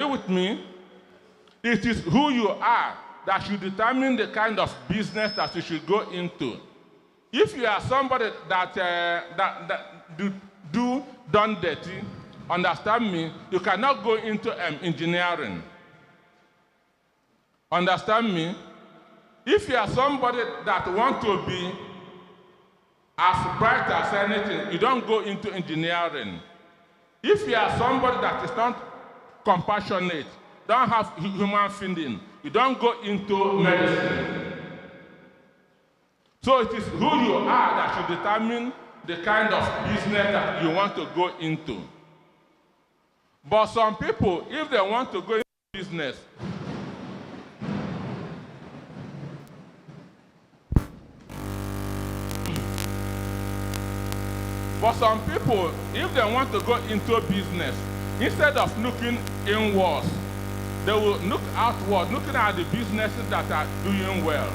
you with me? It is who you are that should determine the kind of business that you should go into. If you are somebody that done dirty, understand me, you cannot go into engineering. Understand me? If you are somebody that want to be as bright as anything, you don't go into engineering. If you are somebody that is not compassionate, don't have human feeling, you don't go into medicine. So it is who you are that should determine the kind of business that you want to go into. But some people, if they want to go into business, instead of looking inwards, they will look outward, looking at the businesses that are doing well.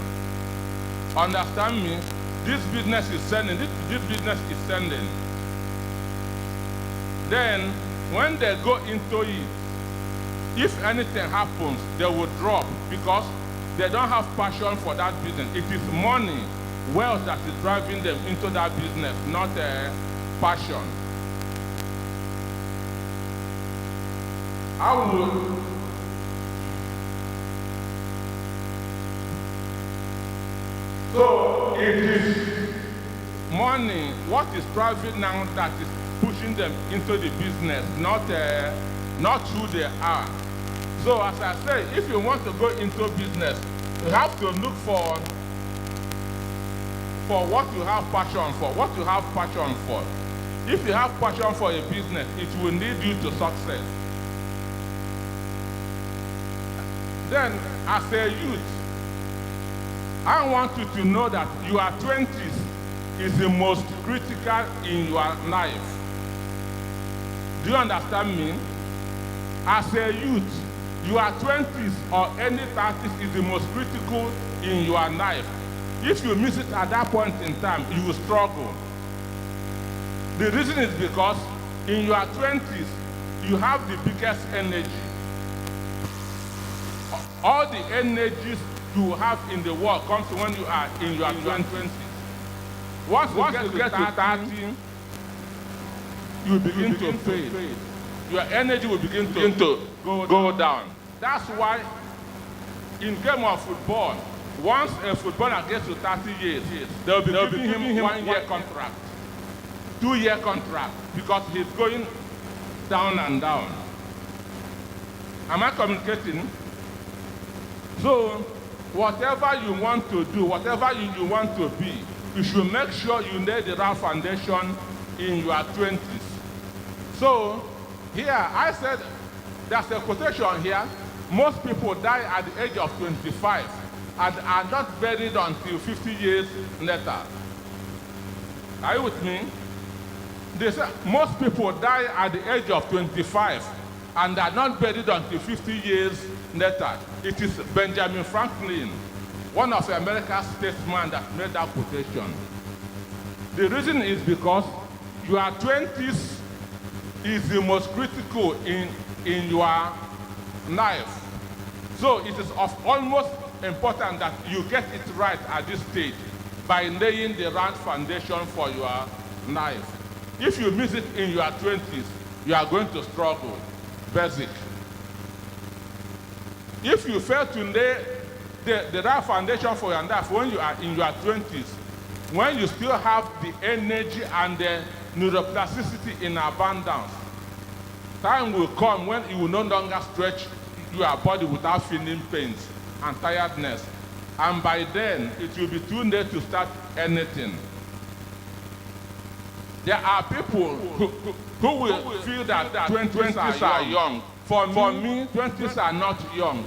Understand me? This business is sending, this business is sending. Then, when they go into it, if anything happens, they will drop because they don't have passion for that business. It is money, wealth that is driving them into that business, not passion. So it is money, what is driving now that is pushing them into the business, not who they are. So as I say, if you want to go into business, you have to look for what you have passion for, what you have passion for. If you have passion for a business, it will lead you to success. Then, as a youth, I want you to know that your 20s is the most critical in your life. Do you understand me? As a youth, your 20s or any 30s is the most critical in your life. If you miss it at that point in time, you will struggle. The reason is because in your 20s, you have the biggest energy. All the energies you have in the world comes when you are in your 20s. Once you get to 30, you begin to fade. Your energy will begin to go down. That's why in game of football, once a footballer gets to 30 years, they'll be giving him 1 year contract, 2 year contract, because he's going down and down. Am I communicating? So, whatever you want to do, whatever you want to be, you should make sure you lay the right foundation in your 20s. So, here, I said, there's a quotation here, most people die at the age of 25 and are not buried until 50 years later. Are you with me? They say most people die at the age of 25 and are not buried until 50 years later. It is Benjamin Franklin, one of America's statesmen, that made that quotation. The reason is because your 20s is the most critical in your life. So it is of almost important that you get it right at this stage by laying the right foundation for your life. If you miss it in your 20s, you are going to struggle. Basic. If you fail to lay the right foundation for your life when you are in your 20s, when you still have the energy and the neuroplasticity in abundance, time will come when you will no longer stretch your body without feeling pains and tiredness. And by then, it will be too late to start anything. There are people who will feel that 20s are young. For me, 20s are not young.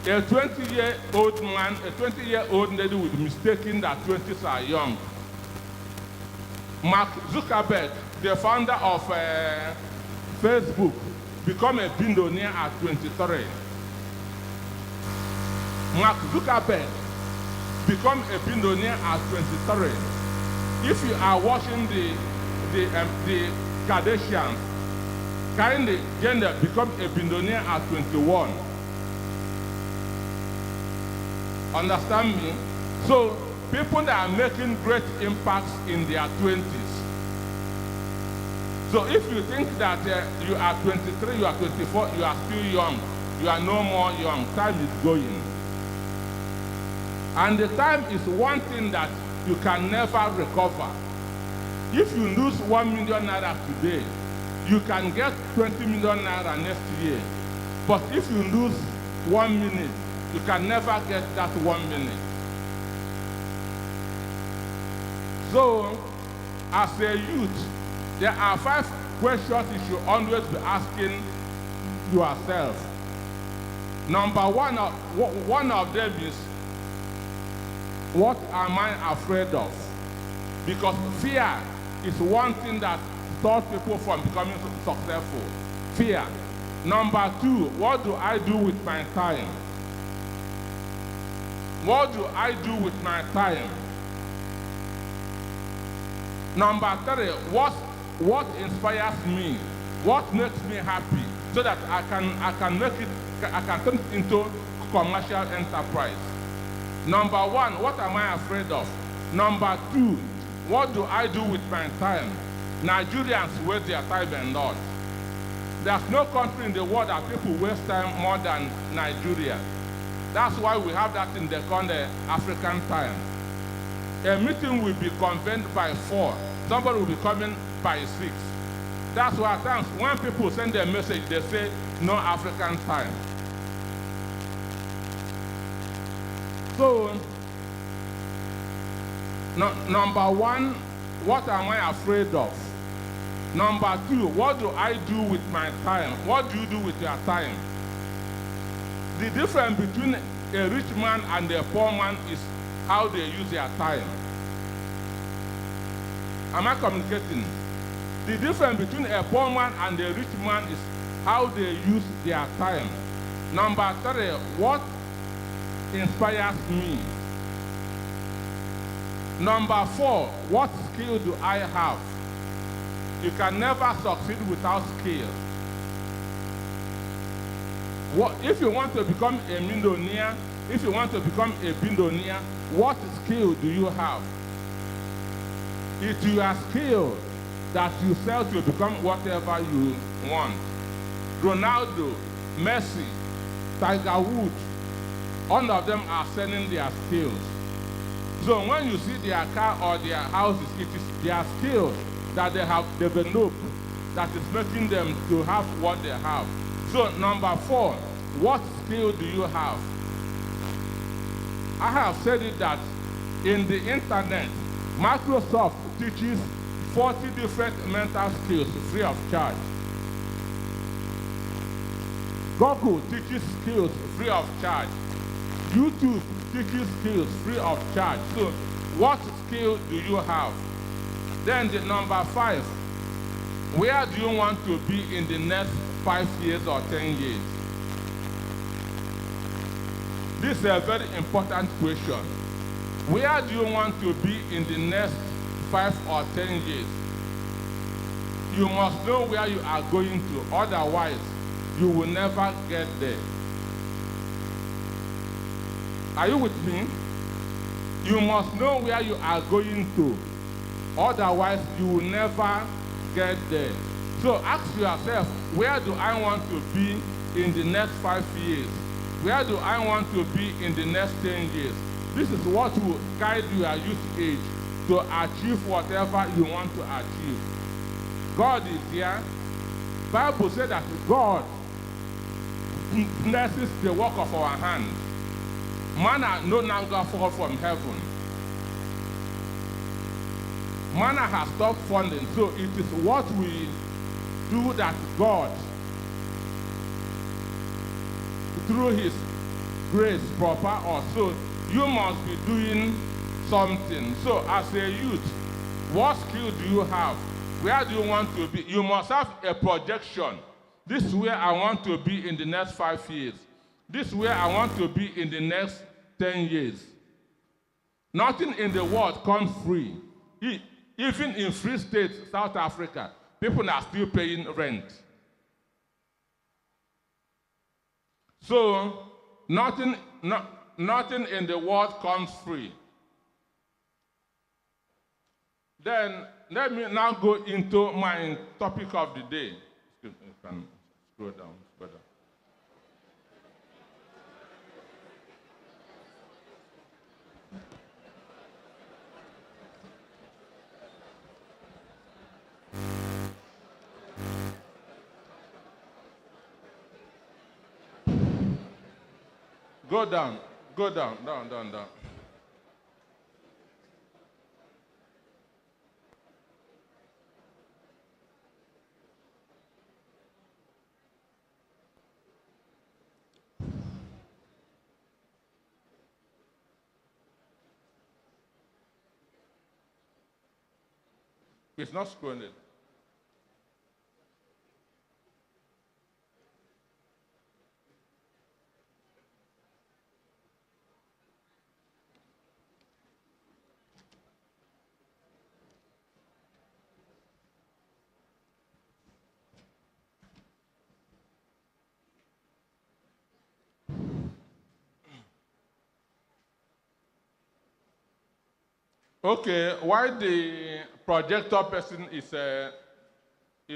A 20-year-old man, a 20-year-old lady will be mistaken that 20s are young. Mark Zuckerberg, the founder of Facebook, became a billionaire at 23. Mark Zuckerberg became a billionaire at 23. If you are watching the Kardashians, Can the gender become a billionaire at 21? Understand me? So people that are making great impacts in their 20s. So if you think that you are 23, you are 24, you are still young, you are no more young, time is going. And the time is one thing that you can never recover. If you lose 1 million naira today, you can get 20 million naira next year. But if you lose 1 minute, you can never get that 1 minute. So, as a youth, there are 5 questions you should always be asking yourself. Number one of them is, what am I afraid of? Because fear is one thing that stops people from becoming successful. Fear. Number 2, what do I do with my time? What do I do with my time? Number 3, what inspires me? What makes me happy? So that I can turn it into commercial enterprise. Number 1, what am I afraid of? Number 2, what do I do with my time? Nigerians waste their time a lot. There's no country in the world that people waste time more than Nigeria. That's why we have that in the African time. A meeting will be convened by 4. Somebody will be coming by 6. That's why at times when people send a message, they say no African time. So, number 1, what am I afraid of? Number 2, what do I do with my time? What do you do with your time? The difference between a rich man and a poor man is how they use their time. Am I communicating? The difference between a poor man and a rich man is how they use their time. Number 3, what inspires me? Number 4, what skill do I have? You can never succeed without skill. If you want to become a millionaire, if you want to become a billionaire, what skill do you have? It's your skill that you sell to become whatever you want. Ronaldo, Messi, Tiger Woods, all of them are selling their skills. So when you see their car or their houses, it is their skills that they have developed that is making them to have what they have. So number 4, what skill do you have? I have said it that in the internet, Microsoft teaches 40 different mental skills free of charge. Google teaches skills free of charge. YouTube teaches skills free of charge. So what skill do you have? Then the number 5, where do you want to be in the next 5 years or 10 years? This is a very important question. Where do you want to be in the next 5 or 10 years? You must know where you are going to, otherwise you will never get there. Are you with me? You must know where you are going to, otherwise you will never get there. So ask yourself, where do I want to be in the next 5 years? Where do I want to be in the next 10 years? This is what will guide your youth age to achieve whatever you want to achieve. God is here. Bible says that God blesses the work of our hands. Manna no longer fall from heaven. Manna has stopped falling, so it is what we do that God, through His grace, proper us. So you must be doing something. So as a youth, what skill do you have? Where do you want to be? You must have a projection. This is where I want to be in the next 5 years. This is where I want to be in the next 10 years. Nothing in the world comes free. Even in Free State, South Africa, people are still paying rent. So nothing in the world comes free. Then let me now go into my topic of the day. You can scroll down further. Go down, down. It's not scrolling. Okay, while the projector person is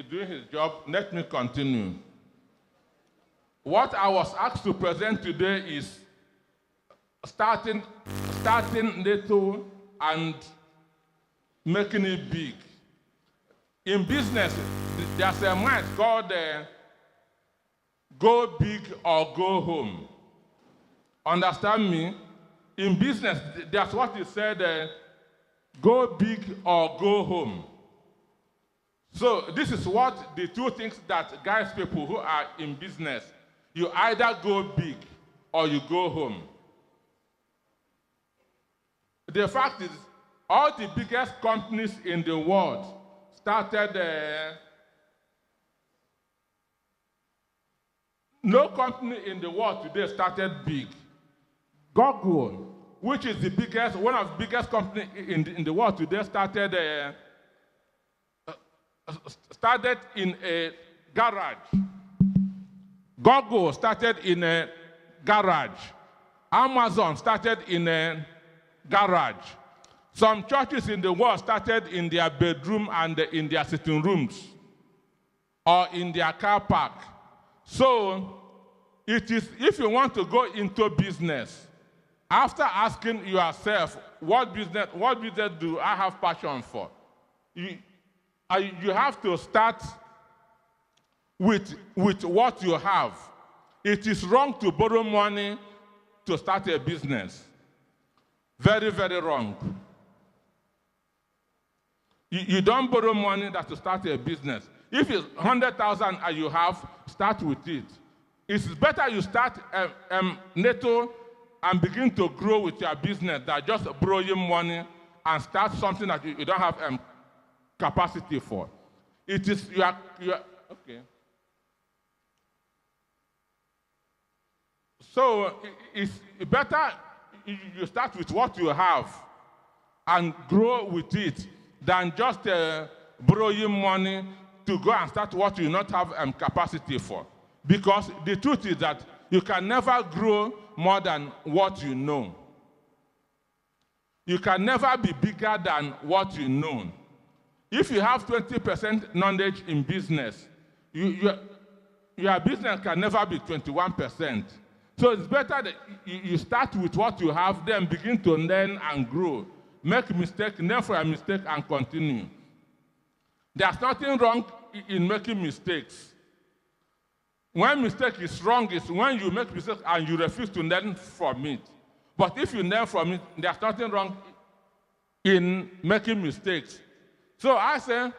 doing his job, let me continue. What I was asked to present today is starting little and making it big. In business, there's a mind called go big or go home. Understand me? In business, that's what he said, go big or go home. So this is what the two things that guides people who are in business. You either go big or you go home. The fact is, all the biggest companies in the world started, no company in the world today started big. Google, which is the biggest, one of the biggest companies in the world today, started in a garage. Google started in a garage. Amazon started in a garage. Some churches in the world started in their bedroom and in their sitting rooms or in their car park. So it is, if you want to go into business, after asking yourself, what business do I have passion for? You have to start with what you have. It is wrong to borrow money to start a business. Very, very wrong. You don't borrow money to start a business. If it's 100,000 and you have, start with it. It's better you start little and begin to grow with your business than just borrowing money and start something that you don't have capacity for. It is, you are okay. So it's better you start with what you have and grow with it than just borrowing money to go and start what you not have capacity for. Because the truth is that you can never grow more than what you know. You can never be bigger than what you know. If you have 20% knowledge in business, your business can never be 21%. So it's better that you start with what you have, then begin to learn and grow. Make mistakes, learn from a mistake, and continue. There's nothing wrong in making mistakes. When mistake is wrong is when you make mistakes and you refuse to learn from it. But if you learn from it, there's nothing wrong in making mistakes. So I say,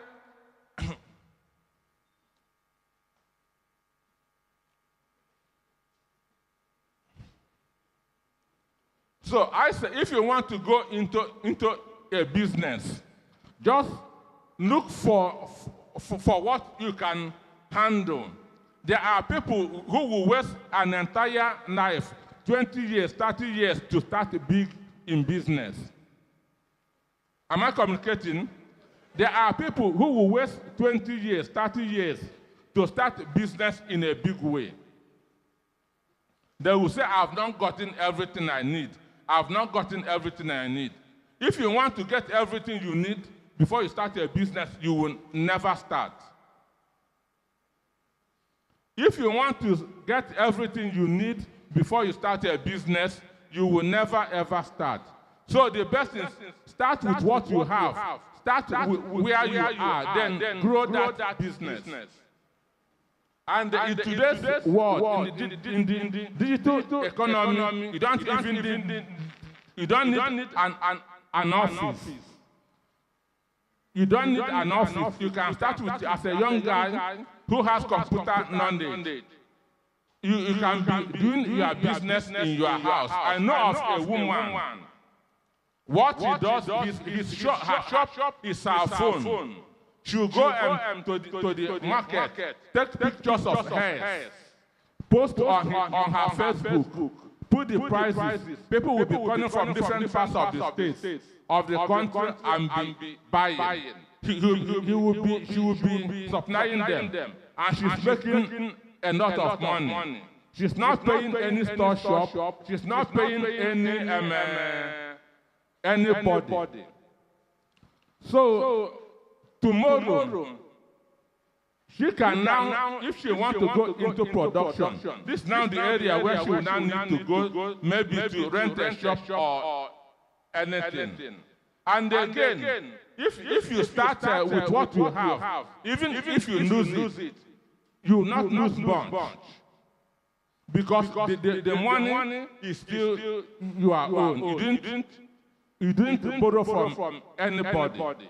if you want to go into a business, just look for what you can handle. There are people who will waste an entire life, 20 years, 30 years, to start big in business. Am I communicating? There are people who will waste 20 years, 30 years to start business in a big way. They will say, I've not gotten everything I need. I've not gotten everything I need. If you want to get everything you need before you start a business, you will never start. If you want to get everything you need before you start a business, you will never ever start. So the best is start with what you have. Start with where you are, then grow that business. And in today's world, in the digital economy, you don't need an office. You don't need an office. You can start with, as a young guy who has computer knowledge. You can be doing your business in your house. I know of a woman. What he does is her shop is her phone. She'll go to the market, take pictures of hairs, post on her Facebook, put the prices. People will be coming from different parts of the states, of the country, and be buying. She will be supplying them, and she's making a lot of money. She's not paying any store shop. She's not paying anybody. So tomorrow, she can now, if she wants to go into production, this is now the area where she will now need to go, maybe to rent a shop or anything. And again, if you start with what you have, even if you lose it, you will not lose much. Because the money is still your own. You didn't borrow from anybody.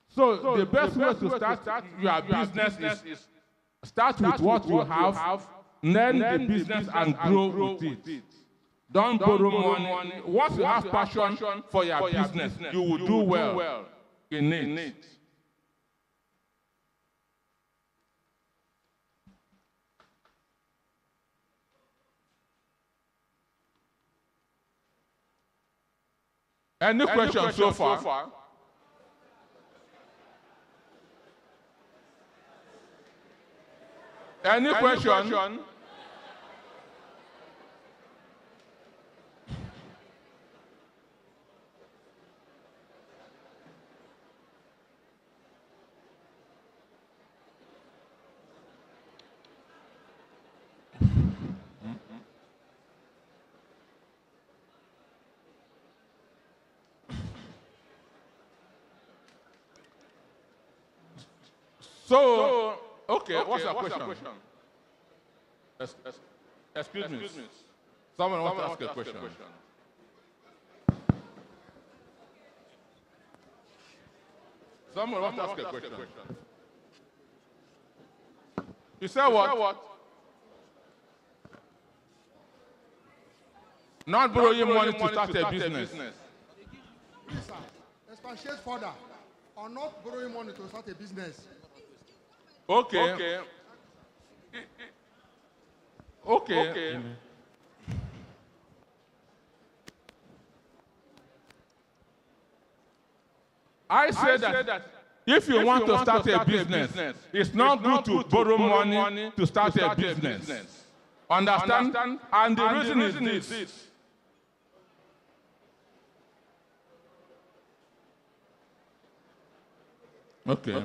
So the best way to start your business is start with what you have, learn the business and grow with it. Don't borrow money. Once you have passion for your business, you will do well in it. Any questions so far? Any question? So, okay, what's your question? Excuse me. Someone wants to ask a question. Someone wants to ask a question. You say what? Not borrowing money to start a business. Please, sir, expatiate further on not borrowing money to start a business. Okay. I say that if you want to start a business, it's not good to borrow money to start a business. Understand? And the reason is this. Okay.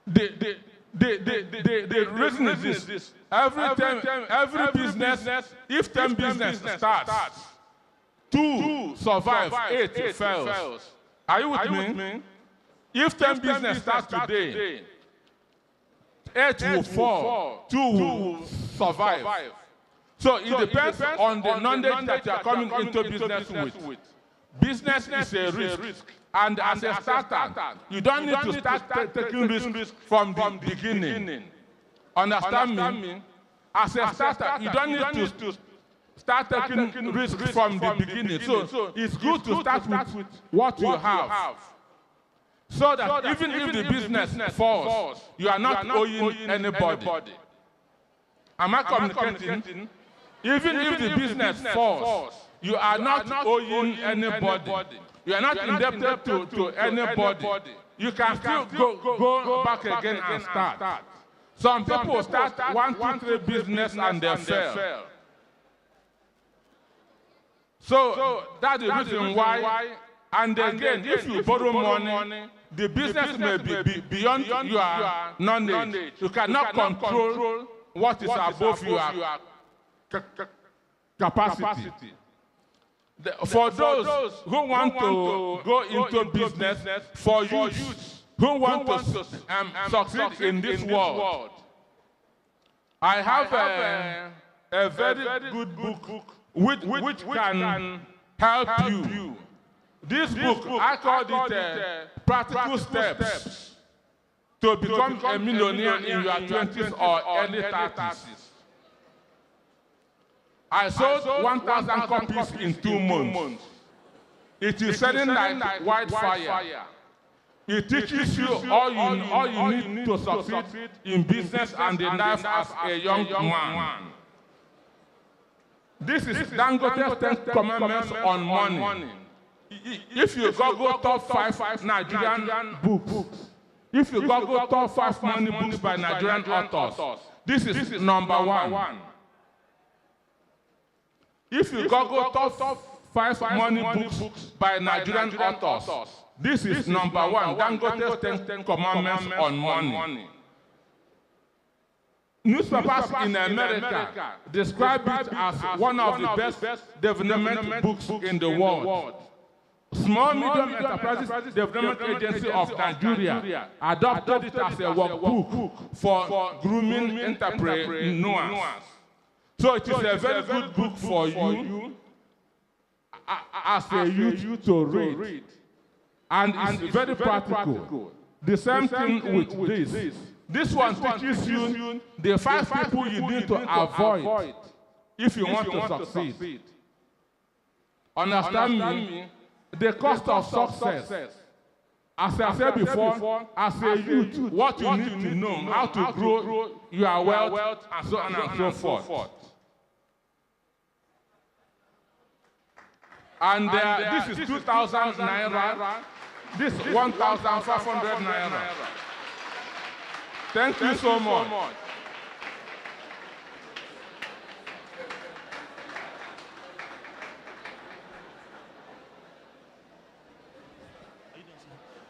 The reason is this. Every business, if 10 business starts, 2 survive, 8 fails. Are you with me? If 10 business starts today, 8 will fall, 2 will survive. So it depends on the knowledge that you are coming into business with. Business is a risk. And as a starter, you don't need to start taking risks from the beginning. Understand me? As a starter, you don't need to start taking risks from the beginning. So it's good to start with what you have. So that even if the business falls, you are not owing anybody. Am I communicating? Even if the business falls, you are not owing anybody. You are not indebted to anybody. You can still go back again and start. Some people start 1, 2, 3 business and they fail. So that's the reason why. And again, if you borrow money, the business may be beyond your knowledge. You cannot control what is above your capacity. For those who want to go into business, for youth who want to succeed in this world, I have a very good book which can help you. This book, I call it Practical Steps to Become a Millionaire in Your 20s or Early 30s. I sold 1,000 copies in 2 months. It is selling like wildfire. It teaches you all you need to succeed in business and in life as a young man. This is Dangote's 10 commandments on money. If you Google top 5 Nigerian books, if you Google top 5 money books by Nigerian authors, this is number 1. If you Google top 5 money books by Nigerian authors, this is number 1. Dangote's 10 commandments on money. Newspapers in America describe it as one of the best development books in the world. Small Medium Enterprises Development Agency of Nigeria adopted it as a workbook for grooming entrepreneurs. So it is a very good book for you as a youth to read. And it's very practical. The same thing with this. This one teaches you the 5 people you need to avoid if you want to succeed. Understand me? The cost of success. As I said before, as a youth, what you need to know, how to grow your wealth, and so on and so forth. And this is 2,000 naira. This 1,500 naira. Thank you so much.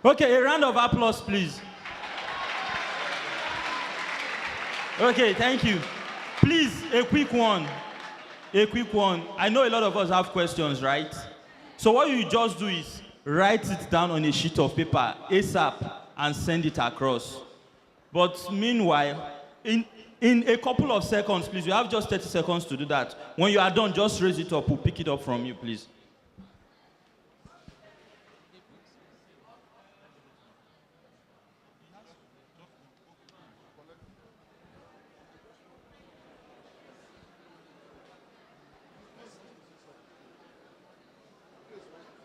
Okay, a round of applause, please. Okay, thank you. Please, a quick one. I know a lot of us have questions, right? So what you just do is write it down on a sheet of paper ASAP and send it across. But meanwhile, in a couple of seconds, please, you have just 30 seconds to do that. When you are done, just raise it up. We'll pick it up from you, please.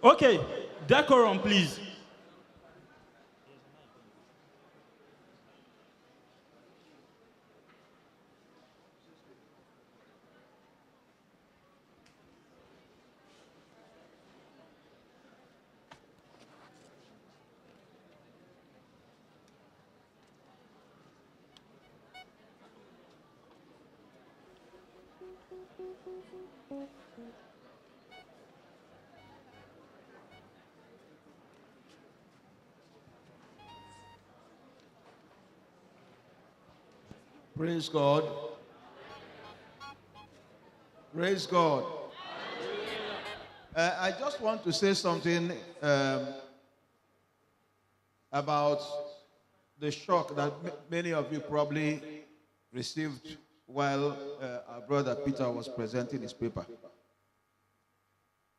Okay, decorum, please. Praise God. Praise God. I just want to say something about the shock that many of you probably received while our brother Peter was presenting his paper.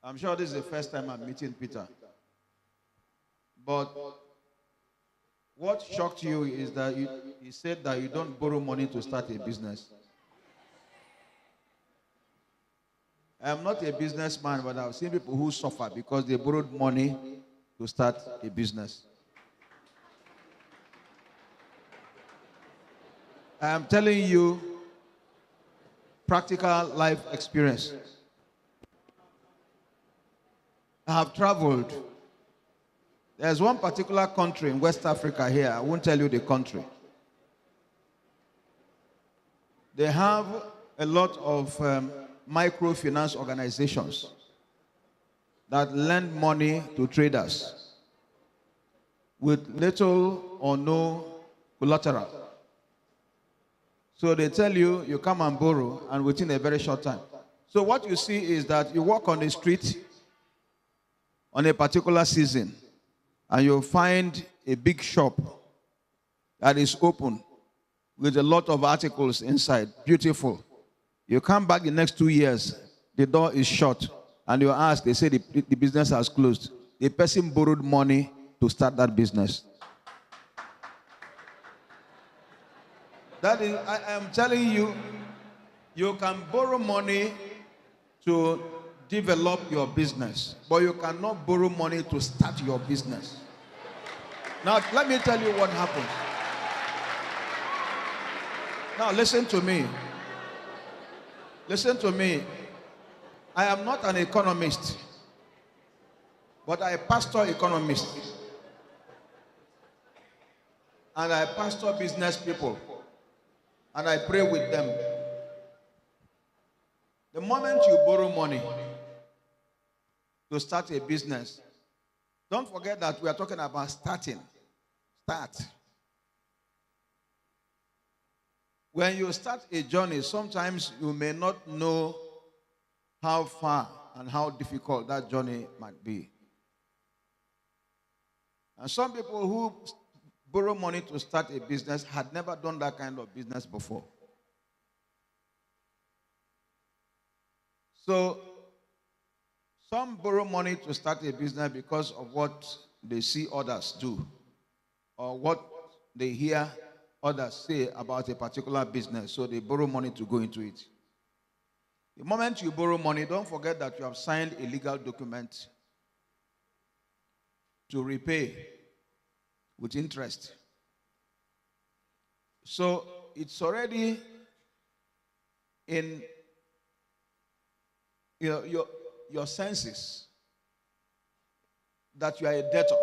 I'm sure this is the first time I'm meeting Peter. But what shocked you is that he said that you don't borrow money to start a business. I'm not a businessman, but I've seen people who suffer because they borrowed money to start a business. I'm telling you, practical life experience. I have traveled. There's one particular country in West Africa here. I won't tell you the country. They have a lot of microfinance organizations that lend money to traders with little or no collateral. So they tell you, you come and borrow, and within a very short time. So what you see is that you walk on the street on a particular season, and you'll find a big shop that is open with a lot of articles inside, beautiful. You come back the next 2 years, the door is shut, and you ask, they say the business has closed. The person borrowed money to start that business. That is, I am telling you, you can borrow money to develop your business, but you cannot borrow money to start your business. Now, let me tell you what happens. Now, listen to me. Listen to me. I am not an economist, but I pastor economists. And I pastor business people. And I pray with them. The moment you borrow money to start a business, don't forget that we are talking about starting. Start. When you start a journey, sometimes you may not know how far and how difficult that journey might be. And some people who borrow money to start a business had never done that kind of business before. So, some borrow money to start a business because of what they see others do, or what they hear others say about a particular business, so they borrow money to go into it. The moment you borrow money, don't forget that you have signed a legal document to repay with interest. So it's already in your senses that you are a debtor.